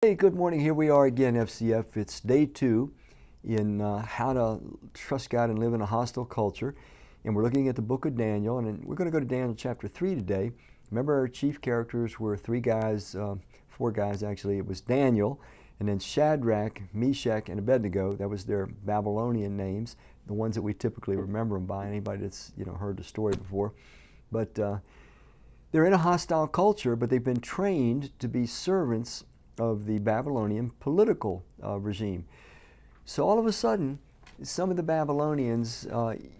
Hey, good morning. Here we are again, FCF. It's day 2 in how to trust God and live in a hostile culture. And we're looking at the book of Daniel, and we're going to go to Daniel chapter 3 today. Remember, our chief characters were 4 guys actually. It was Daniel, and then Shadrach, Meshach, and Abednego. That was their Babylonian names, the ones that we typically remember them by, anybody that's heard the story before. But they're in a hostile culture, but they've been trained to be servants of the Babylonian political regime. So all of a sudden, some of the Babylonians,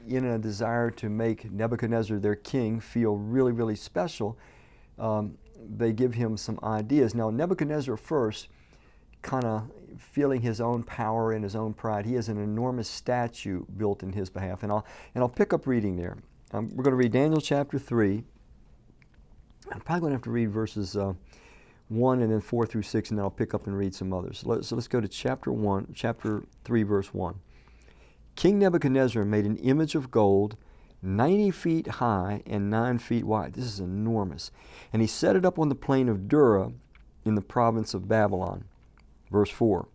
in a desire to make Nebuchadnezzar, their king, feel really, really special, they give him some ideas. Now, Nebuchadnezzar first, kind of feeling his own power and his own pride, he has an enormous statue built in his behalf. And I'll pick up reading there. We're going to read Daniel chapter 3. I'm probably going to have to read verses 1 and then 4 through 6, and then I'll pick up and read some others. So let's go to chapter 3, verse 1. King Nebuchadnezzar made an image of gold 90 feet high and 9 feet wide. This is enormous. And he set it up on the plain of Dura in the province of Babylon. Verse 4.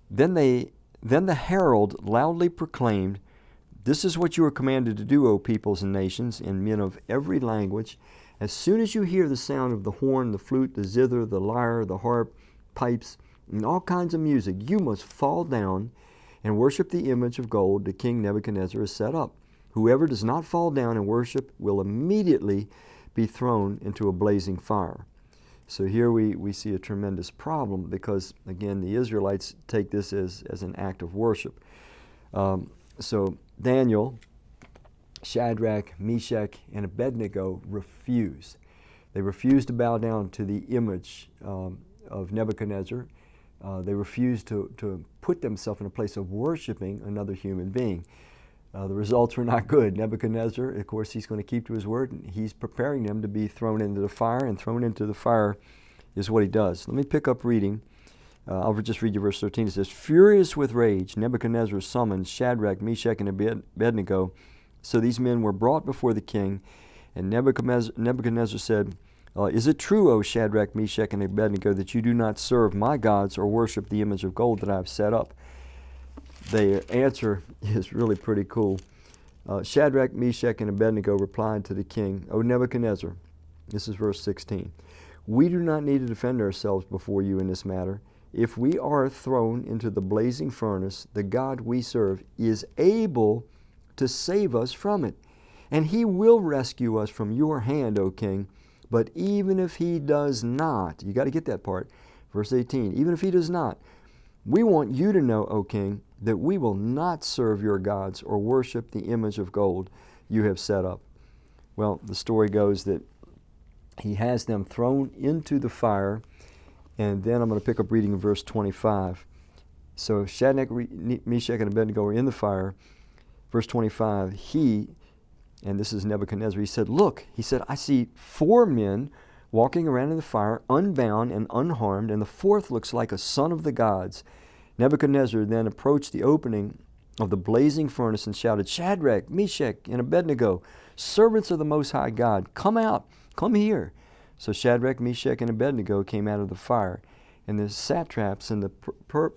Then the herald loudly proclaimed, "This is what you are commanded to do, O peoples and nations, and men of every language. As soon as you hear the sound of the horn, the flute, the zither, the lyre, the harp, pipes, and all kinds of music, you must fall down and worship the image of gold that King Nebuchadnezzar has set up. Whoever does not fall down and worship will immediately be thrown into a blazing fire." So here we see a tremendous problem because, again, the Israelites take this as an act of worship. So Daniel, Shadrach, Meshach, and Abednego refuse. They refuse to bow down to the image of Nebuchadnezzar. They refuse to put themselves in a place of worshiping another human being. The results were not good. Nebuchadnezzar, of course, he's going to keep to his word, and he's preparing them to be thrown into the fire, and thrown into the fire is what he does. Let me pick up reading. I'll just read you verse 13. It says, "Furious with rage, Nebuchadnezzar summoned Shadrach, Meshach, and Abednego. So these men were brought before the king, and Nebuchadnezzar said, "Is it true, O Shadrach, Meshach, and Abednego, that you do not serve my gods or worship the image of gold that I have set up?" The answer is really pretty cool. Shadrach, Meshach, and Abednego replied to the king, "O Nebuchadnezzar," this is verse 16, "we do not need to defend ourselves before you in this matter. If we are thrown into the blazing furnace, the God we serve is able to save us from it. And he will rescue us from your hand, O king. But even if he does not," you got to get that part, verse 18, "even if he does not, we want you to know, O king, that we will not serve your gods or worship the image of gold you have set up." Well, the story goes that he has them thrown into the fire, and then I'm going to pick up reading in verse 25. So Shadrach, Meshach, and Abednego are in the fire. Verse 25, and this is Nebuchadnezzar, he said, "Look," he said, "I see 4 men walking around in the fire, unbound and unharmed, and the 4th looks like a son of the gods." Nebuchadnezzar then approached the opening of the blazing furnace and shouted, "Shadrach, Meshach, and Abednego, servants of the Most High God, come out, come here." So Shadrach, Meshach, and Abednego came out of the fire, and the satraps and the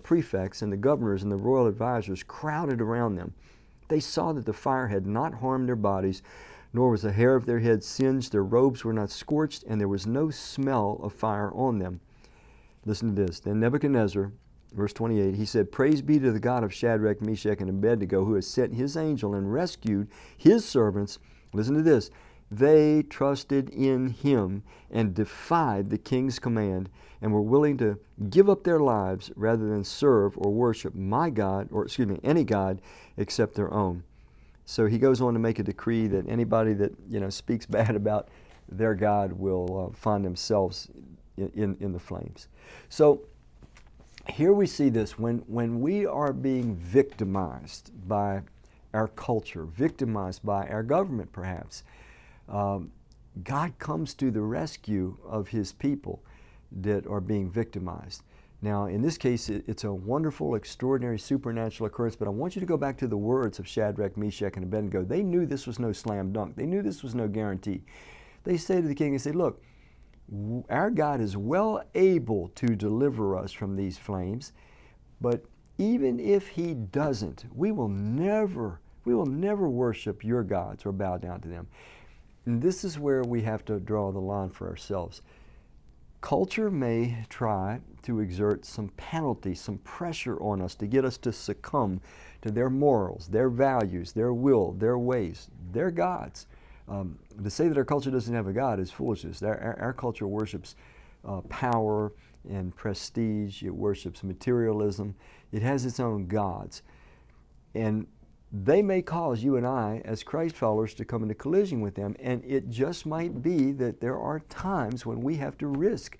prefects and the governors and the royal advisors crowded around them. They saw that the fire had not harmed their bodies, nor was a hair of their heads singed, their robes were not scorched, and there was no smell of fire on them. Listen to this. Then Nebuchadnezzar, verse 28, he said, "Praise be to the God of Shadrach, Meshach, and Abednego, who has sent his angel and rescued his servants." Listen to this. "They trusted in him and defied the king's command, and were willing to give up their lives rather than serve or worship any god except their own." So he goes on to make a decree that anybody that speaks bad about their God will find themselves in the flames. So here we see this. When we are being victimized by our culture, victimized by our government perhaps, God comes to the rescue of his people that are being victimized. Now, in this case, it's a wonderful, extraordinary, supernatural occurrence, but I want you to go back to the words of Shadrach, Meshach, and Abednego. They knew this was no slam dunk. They knew this was no guarantee. They say to the king, they say, "Look, Our God is well able to deliver us from these flames, but even if He doesn't, we will never worship your gods or bow down to them. And this is where we have to draw the line for ourselves. Culture may try to exert some penalty, some pressure on us to get us to succumb to their morals, their values, their will, their ways, their gods. To say that our culture doesn't have a God is foolishness. Our culture worships power and prestige. It worships materialism. It has its own gods. And they may cause you and I, as Christ followers, to come into collision with them. And it just might be that there are times when we have to risk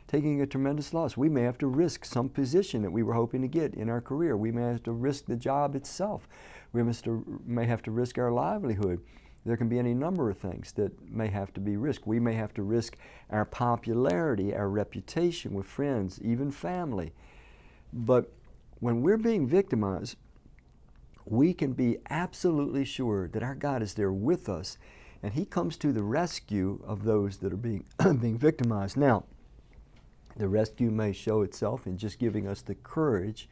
taking a tremendous loss. We may have to risk some position that we were hoping to get in our career. We may have to risk the job itself. We may have to risk our livelihood. There can be any number of things that may have to be risked. We may have to risk our popularity, our reputation with friends, even family. But when we're being victimized, we can be absolutely sure that our God is there with us, and He comes to the rescue of those that are being victimized. Now, the rescue may show itself in just giving us the courage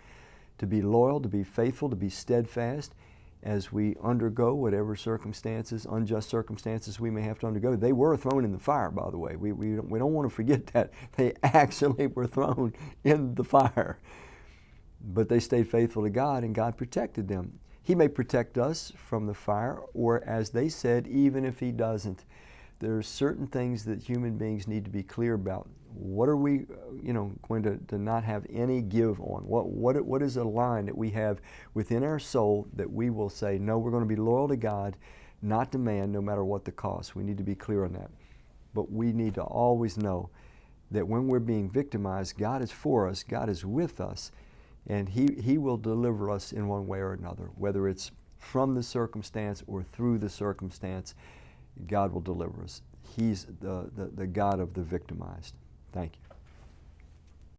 to be loyal, to be faithful, to be steadfast as we undergo whatever circumstances, unjust circumstances we may have to undergo. They were thrown in the fire, by the way. We don't want to forget that. They actually were thrown in the fire. But they stayed faithful to God, and God protected them. He may protect us from the fire, or as they said, even if He doesn't. There are certain things that human beings need to be clear about. What are we going to not have any give on? What is a line that we have within our soul that we will say, no, we're going to be loyal to God, not to man, no matter what the cost. We need to be clear on that. But we need to always know that when we're being victimized, God is for us, God is with us, and He will deliver us in one way or another. Whether it's from the circumstance or through the circumstance, God will deliver us. He's the God of the victimized. Thank you.